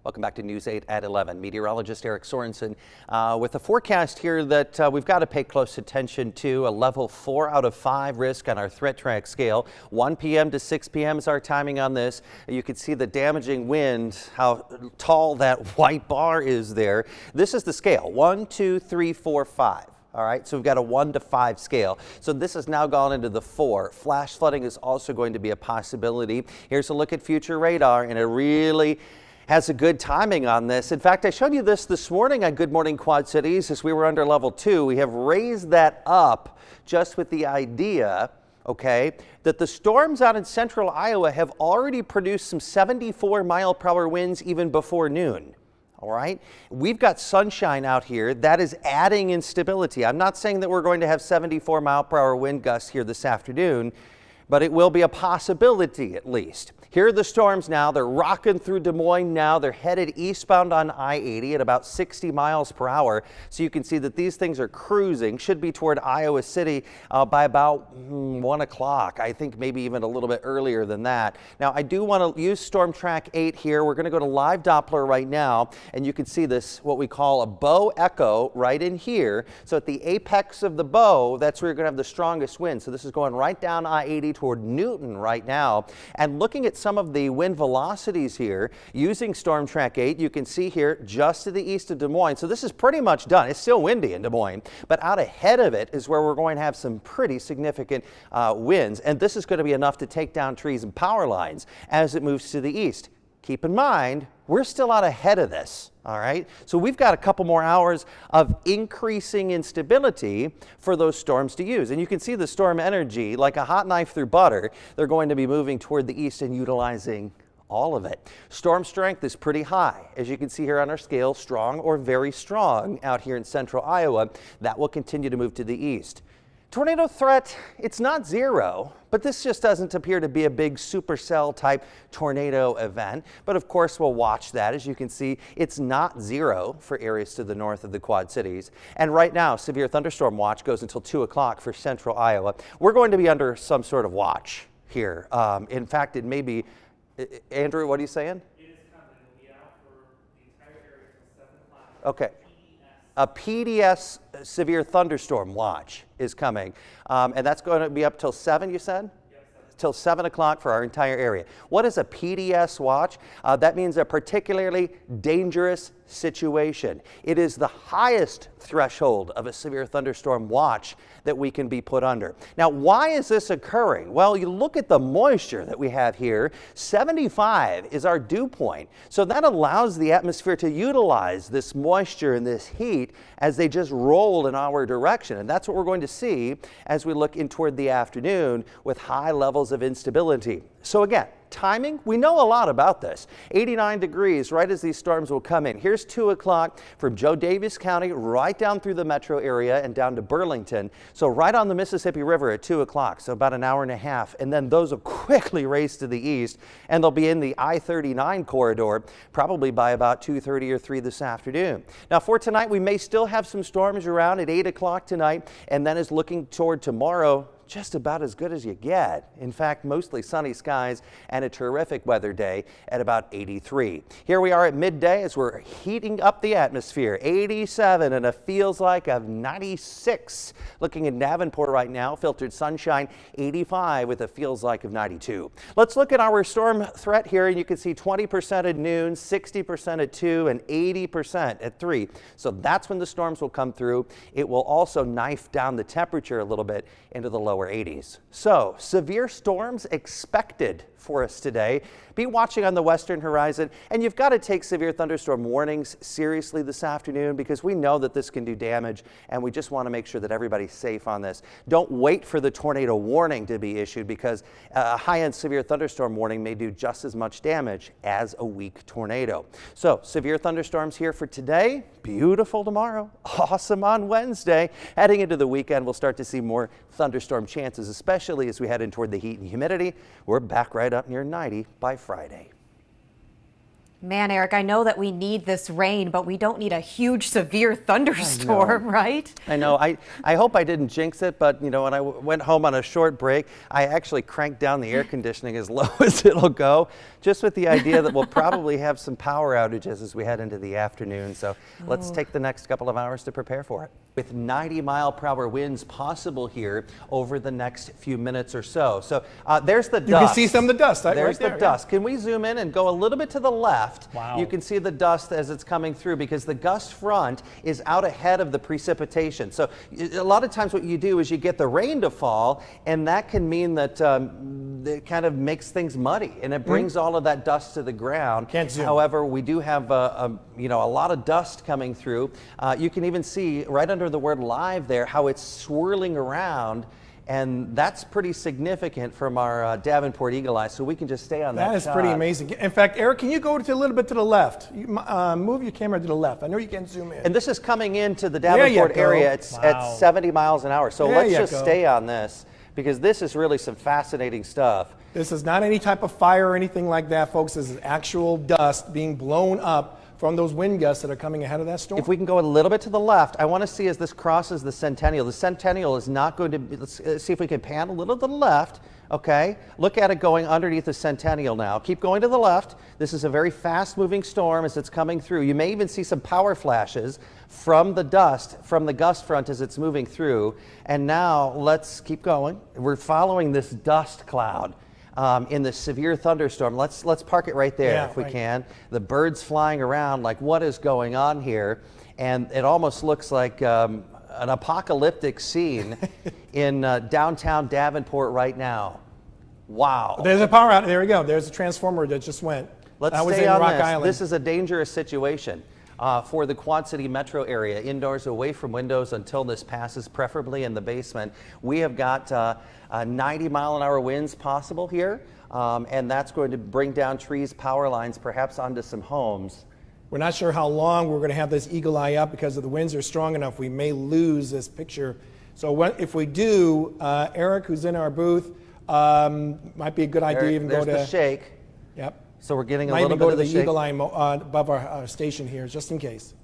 Welcome back to News 8 at 11. Meteorologist Eric Sorensen with a forecast here that we've got to pay close attention to. A level 4 out of 5 risk on our threat track scale. 1 p.m. to 6 p.m. is our timing on this. You can see the damaging wind, how tall that white bar is there. This is the scale, 1, 2, 3, 4, 5. All right, so we've got a 1 to 5 scale. So this has now gone into the 4. Flash flooding is also going to be a possibility. Here's a look at future radar, and it really has a good timing on this. In fact, I showed you this morning on Good Morning Quad Cities as we were under level 2. We have raised that up just with the idea, okay, that the storms out in central Iowa have already produced some 74-mile-per-hour winds even before noon. All right, we've got sunshine out here that is adding instability. I'm not saying that we're going to have 74-mile-per-hour wind gusts here this afternoon, but it will be a possibility at least. Here are the storms now. They're rocking through Des Moines now. They're headed eastbound on I-80 at about 60 miles per hour. So you can see that these things are cruising, should be toward Iowa City by about 1 o'clock. I think maybe even a little bit earlier than that. Now, I do want to use StormTrack 8 here. We're going to go to live Doppler right now, and you can see this, what we call a bow echo right in here. So at the apex of the bow, that's where you're going to have the strongest wind. So this is going right down I-80 toward Newton right now. And looking at some of the wind velocities here using StormTrack 8, you can see here just to the east of Des Moines. So this is pretty much done. It's still windy in Des Moines, but out ahead of it is where we're going to have some pretty significant winds. And this is going to be enough to take down trees and power lines as it moves to the east. Keep in mind, we're still out ahead of this, all right? So we've got a couple more hours of increasing instability for those storms to use. And you can see the storm energy, like a hot knife through butter, they're going to be moving toward the east and utilizing all of it. Storm strength is pretty high. As you can see here on our scale, strong or very strong out here in central Iowa. That will continue to move to the east. Tornado threat, it's not zero, but this just doesn't appear to be a big supercell type tornado event. But of course, we'll watch that. As you can see, it's not zero for areas to the north of the Quad Cities. And right now, severe thunderstorm watch goes until 2 o'clock for central Iowa. We're going to be under some sort of watch here. In fact, it may be, Andrew, what are you saying? It is coming. It'll be out for the entire area until 7 o'clock. Okay. A PDS severe thunderstorm watch is coming, and that's going to be up till 7, you said? Yep, 7. Till 7 o'clock for our entire area. What is a PDS watch? That means a particularly dangerous situation. It is the highest threshold of a severe thunderstorm watch that we can be put under. Now, why is this occurring? Well, you look at the moisture that we have here. 75 is our dew point. So that allows the atmosphere to utilize this moisture and this heat as they just roll in our direction. And that's what we're going to see as we look in toward the afternoon with high levels of instability. So again, timing, we know a lot about this. 89 degrees right as these storms will come in. Here's 2 o'clock from Joe Davis County right down through the metro area and down to Burlington. So right on the Mississippi River at 2 o'clock, so about an hour and a half. And then those will quickly race to the east, and they'll be in the I-39 corridor probably by about 2:30 or 3 this afternoon. Now for tonight, we may still have some storms around at 8 o'clock tonight, and then is looking toward tomorrow just about as good as you get. In fact, mostly sunny skies and a terrific weather day at about 83. Here we are at midday as we're heating up the atmosphere. 87 and a feels like of 96. Looking at Davenport right now, filtered sunshine 85 with a feels like of 92. Let's look at our storm threat here, and you can see 20% at noon, 60% at 2, and 80% at 3. So that's when the storms will come through. It will also knife down the temperature a little bit into the lower 80s. So severe storms expected for us today. Be watching on the western horizon, and you've got to take severe thunderstorm warnings seriously this afternoon because we know that this can do damage, and we just want to make sure that everybody's safe on this. Don't wait for the tornado warning to be issued because a high-end severe thunderstorm warning may do just as much damage as a weak tornado. So severe thunderstorms here for today. Beautiful tomorrow. Awesome on Wednesday. Heading into the weekend, we'll start to see more thunderstorm chances, especially as we head in toward the heat and humidity. We're back right up near 90 by Friday. Man, Eric, I know that we need this rain, but we don't need a huge, severe thunderstorm, right? I know. I hope I didn't jinx it, but you know, when I went home on a short break, I actually cranked down the air conditioning as low as it'll go, just with the idea that we'll probably have some power outages as we head into the afternoon. So let's take the next couple of hours to prepare for it. With 90-mile-per-hour winds possible here over the next few minutes or so. So there's the dust. You can see some of the dust. There's right the dust. Can we zoom in and go a little bit to the left? Wow. You can see the dust as it's coming through because the gust front is out ahead of the precipitation. So a lot of times what you do is you get the rain to fall, and that can mean that it kind of makes things muddy, and it brings all of that dust to the ground. Can't zoom. However, we do have a lot of dust coming through. You can even see right under the word live there how it's swirling around, and that's pretty significant from our Davenport Eagle Eye, so we can just stay on that. That is shot. pretty amazing. In fact, Eric, can you go to a little bit to the left? Move your camera to the left. I know you can zoom in. And this is coming into the Davenport area. It's at 70 miles an hour. So let's just stay on this because this is really some fascinating stuff. This is not any type of fire or anything like that, folks. This is actual dust being blown up from those wind gusts that are coming ahead of that storm. If we can go a little bit to the left, I want to see as this crosses the Centennial. The Centennial is not going to be, let's see if we can pan a little to the left. Okay, look at it going underneath the Centennial now. Keep going to the left. This is a very fast-moving storm as it's coming through. You may even see some power flashes from the dust, from the gust front as it's moving through. And now let's keep going. We're following this dust cloud. In the severe thunderstorm. Let's park it right there if we can. The birds flying around, like what is going on here? And it almost looks like an apocalyptic scene in downtown Davenport right now. Wow. There's a power out. There we go. There's a transformer that just went. Let's stay on this. This is a dangerous situation. For the Quad City metro area, indoors away from windows until this passes, preferably in the basement. We have got 90-mile-an-hour winds possible here, and that's going to bring down trees, power lines, perhaps onto some homes. We're not sure how long we're going to have this eagle eye up because if the winds are strong enough, we may lose this picture. So if we do, Eric, who's in our booth, might be a good idea even go to the shake. Yep. So we're getting a might little even bit go of to the the shake. eagle eye above our station here, just in case.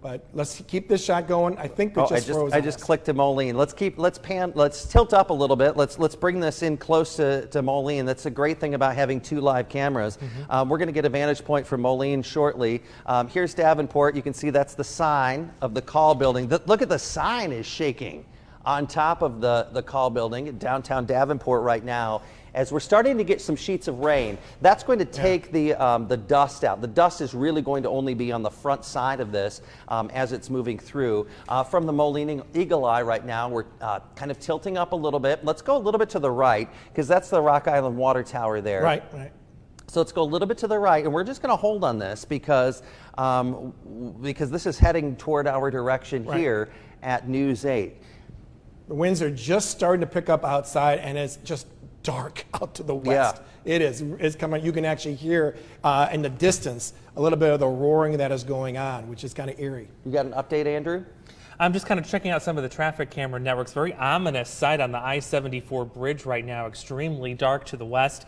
But let's keep this shot going. I think it just froze. I just clicked to Moline. Let's tilt up a little bit. Let's bring this in close to Moline. That's a great thing about having two live cameras. We're going to get a vantage point from Moline shortly. Here's Davenport. You can see that's the sign of the call building. Look at the sign is shaking on top of the call building at downtown Davenport right now. As we're starting to get some sheets of rain, that's going to take the dust out. The dust is really going to only be on the front side of this as it's moving through. From the Moline Eagle Eye right now, we're kind of tilting up a little bit. Let's go a little bit to the right because that's the Rock Island Water Tower there. Right. So let's go a little bit to the right, and we're just going to hold on this because this is heading toward our direction here at News 8. The winds are just starting to pick up outside, and it's just dark out to the west. It is. It's coming. You can actually hear in the distance a little bit of the roaring that is going on, which is kind of eerie. You got an update, Andrew? I'm just kind of checking out some of the traffic camera networks. Very ominous sight on the I-74 bridge right now, extremely dark to the west.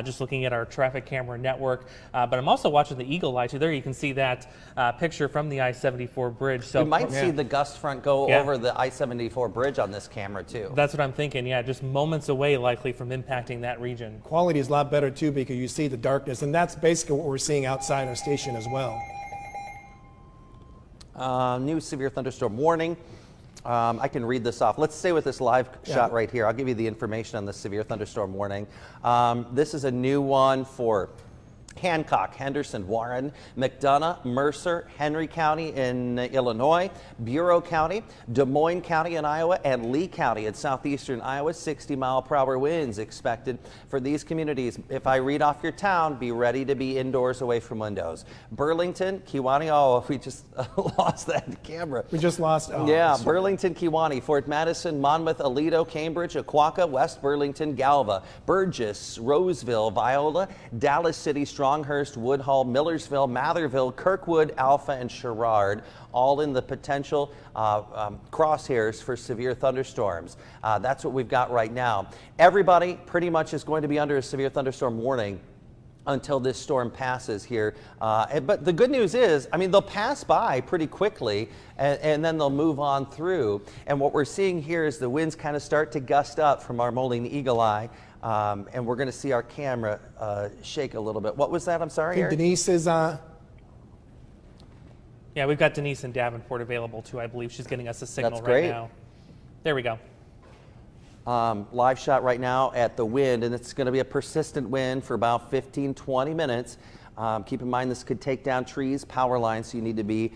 Just looking at our traffic camera network. But I'm also watching the Eagle Eye too. There you can see that picture from the I-74 bridge. So you might see the gust front go over the I-74 bridge on this camera too. That's what I'm thinking. Yeah, just moments away likely from impacting that region. Quality is a lot better too because you see the darkness, and that's basically what we're seeing outside our station as well. New severe thunderstorm warning. I can read this off. Let's stay with this live shot right here. I'll give you the information on the severe thunderstorm warning. This is a new one for Hancock, Henderson, Warren, McDonough, Mercer, Henry County in Illinois, Bureau County, Des Moines County in Iowa, and Lee County in southeastern Iowa. 60-mile-per-hour winds expected for these communities. If I read off your town, be ready to be indoors away from windows. Burlington, Kewanee, oh, we just lost that camera. We just lost. Oh, yeah, Burlington, Kewanee, Fort Madison, Monmouth, Aledo, Cambridge, Aquaka, West Burlington, Galva, Burgess, Roseville, Viola, Dallas City, Stronghurst, Woodhull, Millersville, Matherville, Kirkwood, Alpha, and Sherrard, all in the potential crosshairs for severe thunderstorms. That's what we've got right now. Everybody pretty much is going to be under a severe thunderstorm warning until this storm passes here. But the good news is, I mean, they'll pass by pretty quickly and then they'll move on through. And what we're seeing here is the winds kind of start to gust up from our Moline Eagle Eye. And we're going to see our camera shake a little bit. What was that? I'm sorry, Eric? Denise is Yeah, we've got Denise in Davenport available too. I believe she's getting us a signal That's great. right now. There we go. Live shot right now at the wind, and it's going to be a persistent wind for about 15-20 minutes. Keep in mind this could take down trees, power lines, so you need to be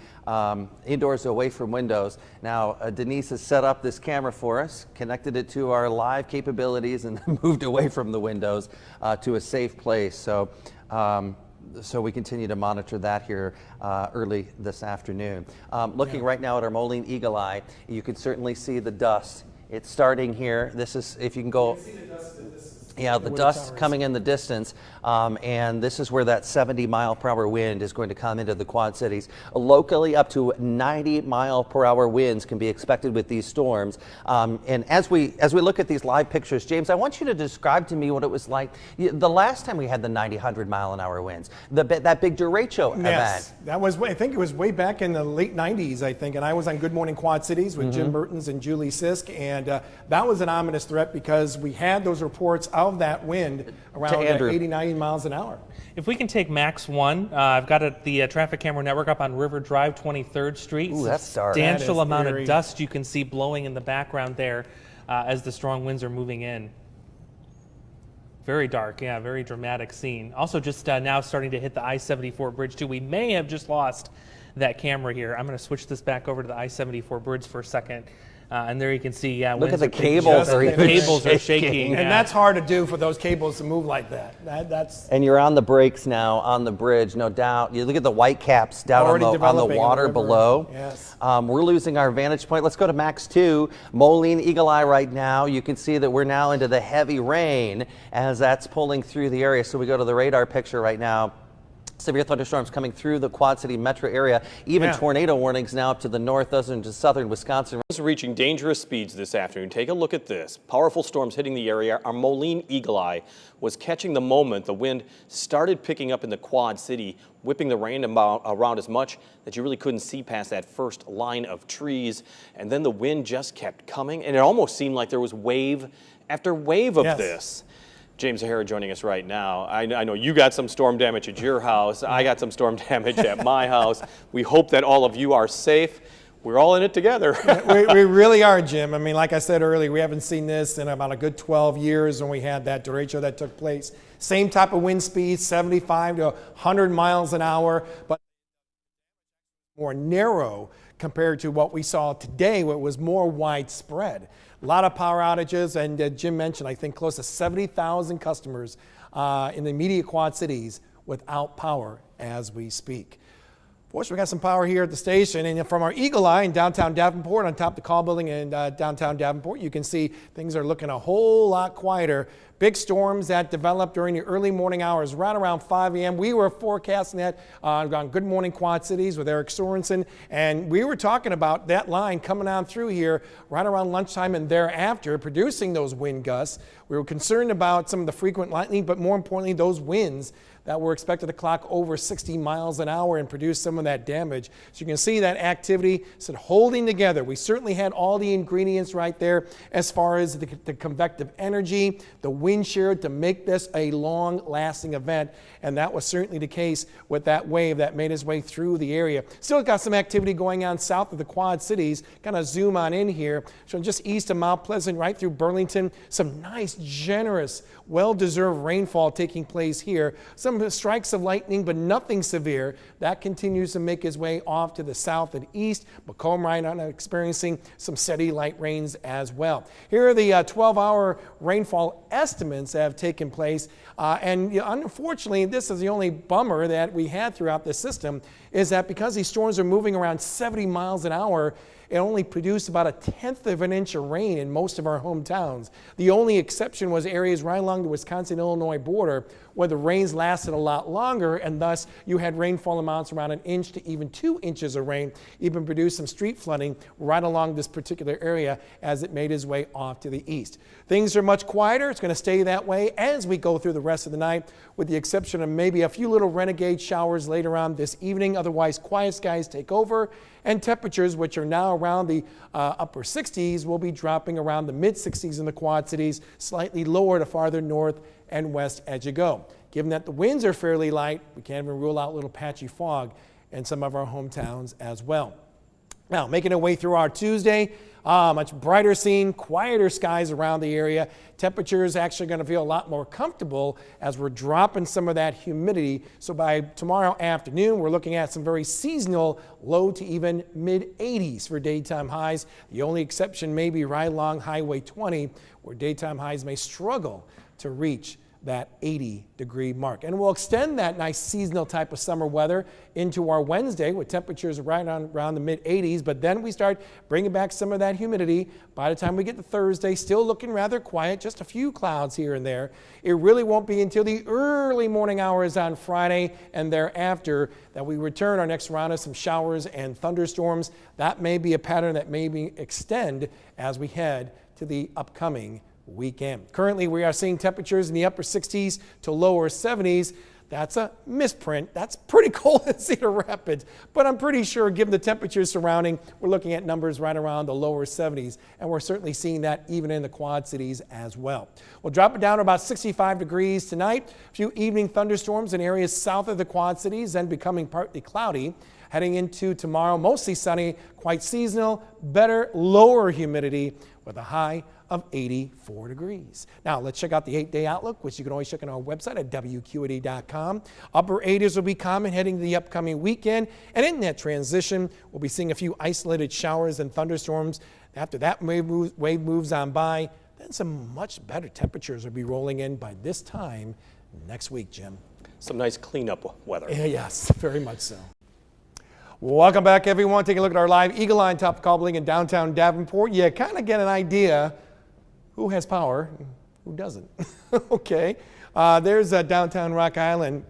indoors away from windows. Now, Denise has set up this camera for us, connected it to our live capabilities, and moved away from the windows to a safe place. So we continue to monitor that here early this afternoon. Looking right now at our Moline Eagle Eye, you can certainly see the dust. It's starting here. This is, if you can go. Yeah, the dust coming in the distance, and this is where that 70-mile-per-hour wind is going to come into the Quad Cities. Locally, up to 90-mile-per-hour winds can be expected with these storms. And as we look at these live pictures, James, I want you to describe to me what it was like the last time we had the 90, 100-mile-an-hour winds, that big Derecho event. Yes, that was, I think it was way back in the late 90s, I think, and I was on Good Morning Quad Cities with Jim Mertens and Julie Sisk, and that was an ominous threat because we had those reports of that wind around 80, 90 miles an hour. If we can take Max 1, I've got the traffic camera network up on River Drive, 23rd Street. Ooh, that's dark. Substantial amount eerie. of dust you can see blowing in the background there as the strong winds are moving in. Very dark, yeah, very dramatic scene. Also just now starting to hit the I-74 bridge too. We may have just lost that camera here. I'm going to switch this back over to the I-74 bridge for a second. And there you can see, yeah, Look at the cables cables are shaking. And that's hard to do for those cables to move like that. That's And you're on the brakes now on the bridge, no doubt. You look at the white caps down on the developing water in the river. below. Yes. We're losing our vantage point. Let's go to Max 2, Moline Eagle Eye right now. You can see that we're now into the heavy rain as that's pulling through the area. So we go to the radar picture right now. Severe thunderstorms coming through the Quad City metro area. Even tornado warnings now up to the north, into southern Wisconsin. Reaching dangerous speeds this afternoon. Take a look at this. Powerful storms hitting the area. Our Moline Eagle Eye was catching the moment the wind started picking up in the Quad City, whipping the rain around as much that you really couldn't see past that first line of trees. And then the wind just kept coming, and it almost seemed like there was wave after wave of this. James Zahara joining us right now. I know you got some storm damage at your house. I got some storm damage at my house. We hope that all of you are safe. We're all in it together. we really are, Jim. I mean, like I said earlier, we haven't seen this in about a good 12 years when we had that derecho that took place. Same type of wind speed, 75 to 100 miles an hour, but more narrow compared to what we saw today, where it was more widespread. A lot of power outages, and Jim mentioned, I think, close to 70,000 customers in the immediate Quad Cities without power as we speak. Fortunately, we got some power here at the station, and from our Eagle Eye in downtown Davenport, on top of the call building in downtown Davenport, you can see things are looking a whole lot quieter. Big storms that developed during the early morning hours, right around 5 a.m. We were forecasting that on Good Morning Quad Cities with Eric Sorensen, and we were talking about that line coming on through here right around lunchtime and thereafter, producing those wind gusts. We were concerned about some of the frequent lightning, but more importantly, those winds that were expected to clock over 60 miles an hour and produce some of that damage. So you can see that activity holding together. We certainly had all the ingredients right there as far as the convective energy, the wind shear to make this a long-lasting event, and that was certainly the case with that wave that made its way through the area. Still got some activity going on south of the Quad Cities. Kind of zoom on in here. So just east of Mount Pleasant, right through Burlington, some nice, generous, well-deserved rainfall taking place here. Some strikes of lightning, but nothing severe. That continues to make its way off to the south and east. Macomb right now experiencing some steady light rains as well. Here are the 12-hour rainfall estimates that have taken place. And unfortunately, this is the only bummer that we had throughout the system, is that because these storms are moving around 70 miles an hour, it only produced about 1/10 of an inch of rain in most of our hometowns. The only exception was areas right along the Wisconsin-Illinois border where the rains lasted a lot longer, and thus you had rainfall amounts around 1 inch to even 2 inches of rain, even produced some street flooding right along this particular area as it made its way off to the east. Things are much quieter. It's going to stay that way as we go through the rest of the night, with the exception of maybe a few little renegade showers later on this evening. Otherwise, quiet skies take over, and temperatures, which are now around the upper 60s, will be dropping around the mid-60s in the Quad Cities, slightly lower the farther north and west as you go. Given that the winds are fairly light, we can't even rule out little patchy fog in some of our hometowns as well. Now, making our way through our Tuesday, much brighter scene, quieter skies around the area. Temperatures actually going to feel a lot more comfortable as we're dropping some of that humidity. So by tomorrow afternoon, we're looking at some very seasonal low to even mid-80s for daytime highs. The only exception may be right along Highway 20, where daytime highs may struggle to reach that 80-degree mark. And we'll extend that nice seasonal type of summer weather into our Wednesday with temperatures right around the mid-80s, but then we start bringing back some of that humidity. By the time we get to Thursday, still looking rather quiet, just a few clouds here and there. It really won't be until the early morning hours on Friday and thereafter that we return our next round of some showers and thunderstorms. That may be a pattern that may extend as we head to the upcoming weekend. Currently, we are seeing temperatures in the upper 60s to lower 70s. That's a misprint. That's pretty cold in Cedar Rapids, but I'm pretty sure given the temperatures surrounding, we're looking at numbers right around the lower 70s, and we're certainly seeing that even in the Quad Cities as well. We'll drop it down to about 65 degrees tonight. A few evening thunderstorms in areas south of the Quad Cities, then becoming partly cloudy. Heading into tomorrow, mostly sunny, quite seasonal, better lower humidity with a high of 84 degrees. Now, let's check out the 8-day outlook, which you can always check on our website at WQAD.com. Upper 80s will be common heading to the upcoming weekend, and in that transition, we'll be seeing a few isolated showers and thunderstorms. After that wave moves on by, then some much better temperatures will be rolling in by this time next week, Jim. Some nice cleanup weather. Yes, very much so. Welcome back, everyone. Taking a look at our live Eagle Line top cobbling in downtown Davenport. You kind of get an idea who has power, who doesn't. Okay, there's downtown Rock Island,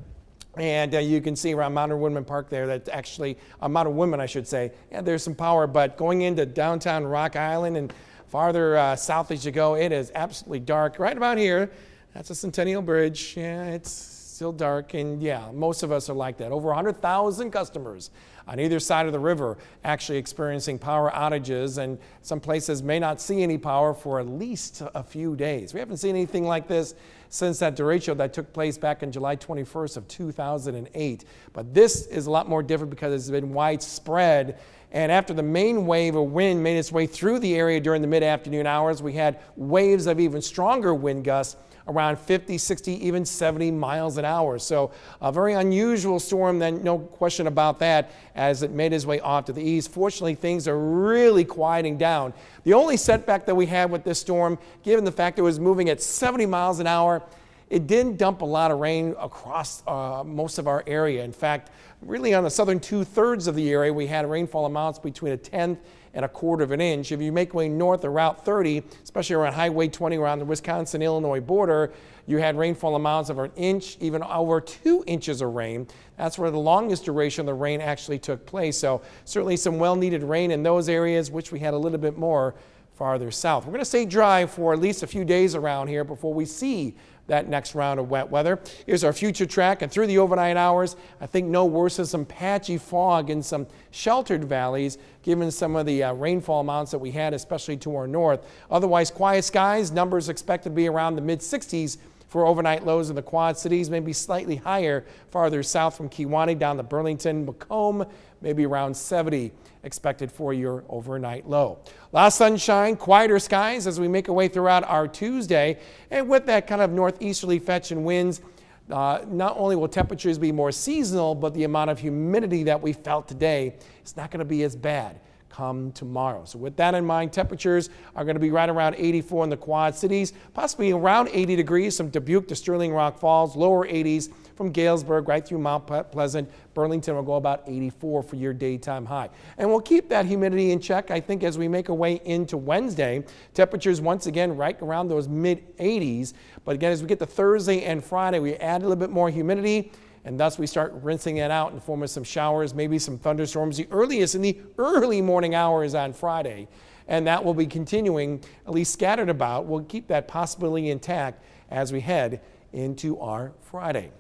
and you can see around Mount Woodman Park there that actually, Mount Woodman I should say, yeah, there's some power, but going into downtown Rock Island and farther south as you go, it is absolutely dark. Right about here, that's a Centennial Bridge. Yeah, it's still dark, and yeah, most of us are like that. Over 100,000 customers on either side of the river actually experiencing power outages, and some places may not see any power for at least a few days. We haven't seen anything like this since that derecho that took place back on July 21st of 2008. But this is a lot more different because it's been widespread. And after the main wave of wind made its way through the area during the mid-afternoon hours, we had waves of even stronger wind gusts around 50, 60, even 70 miles an hour. So a very unusual storm, then no question about that, as it made its way off to the east. Fortunately, things are really quieting down. The only setback that we had with this storm, given the fact it was moving at 70 miles an hour, it didn't dump a lot of rain across most of our area. In fact, really on the southern 2/3 of the area, we had rainfall amounts between 1/10 and 1/4 inch. If you make way north of Route 30, especially around Highway 20 around the Wisconsin-Illinois border, you had rainfall amounts of 1 inch, even over 2 inches of rain. That's where the longest duration of the rain actually took place. So certainly some well-needed rain in those areas, which we had a little bit more farther south. We're going to stay dry for at least a few days around here before we see that next round of wet weather. Here's our future track, and through the overnight hours, I think no worse than some patchy fog in some sheltered valleys, given some of the rainfall amounts that we had, especially to our north. Otherwise, quiet skies, numbers expected to be around the mid-60s for overnight lows in the Quad Cities, maybe slightly higher farther south from Kewanee down to Burlington, Macomb, maybe around 70 expected for your overnight low. Last sunshine, quieter skies as we make our way throughout our Tuesday, and with that kind of northeasterly fetch and winds, not only will temperatures be more seasonal, but the amount of humidity that we felt today is not going to be as bad. come tomorrow. So with that in mind, temperatures are going to be right around 84 in the Quad Cities, possibly around 80 degrees from Dubuque to Sterling Rock Falls, lower 80s from Galesburg right through Mount Pleasant. Burlington will go about 84 for your daytime high. And we'll keep that humidity in check, I think, as we make our way into Wednesday. Temperatures once again right around those mid 80s. But again, as we get to Thursday and Friday, we add a little bit more humidity, and thus we start rinsing it out in the form of some showers, maybe some thunderstorms, the earliest in the early morning hours on Friday. And that will be continuing, at least scattered about. We'll keep that possibility intact as we head into our Friday.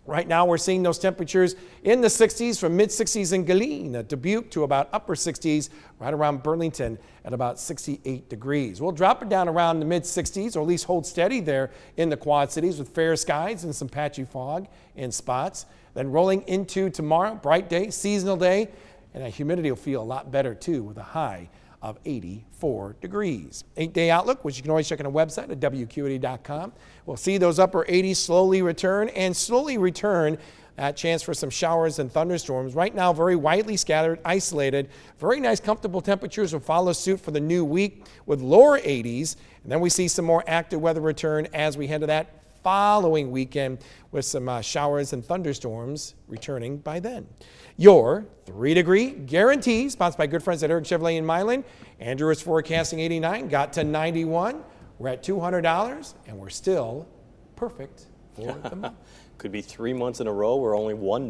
Right now, we're seeing those temperatures in the 60s from mid-60s in Galena, Dubuque, to about upper 60s right around Burlington at about 68 degrees. We'll drop it down around the mid-60s, or at least hold steady there in the Quad Cities with fair skies and some patchy fog in spots. Then rolling into tomorrow, bright day, seasonal day, and that humidity will feel a lot better too with a high of 84 degrees. 8-day outlook, which you can always check on our website at WQAD.com. We'll see those upper 80s slowly return that chance for some showers and thunderstorms. Right now, very widely scattered, isolated. Very nice, comfortable temperatures will follow suit for the new week with lower 80s. And then we see some more active weather return as we head to that following weekend with some showers and thunderstorms returning by then. Your 3-degree guarantee, sponsored by good friends at Eric Chevrolet in Milan. Andrew is forecasting 89, got to 91. We're at $200, and we're still perfect for the month. Could be 3 months in a row where only one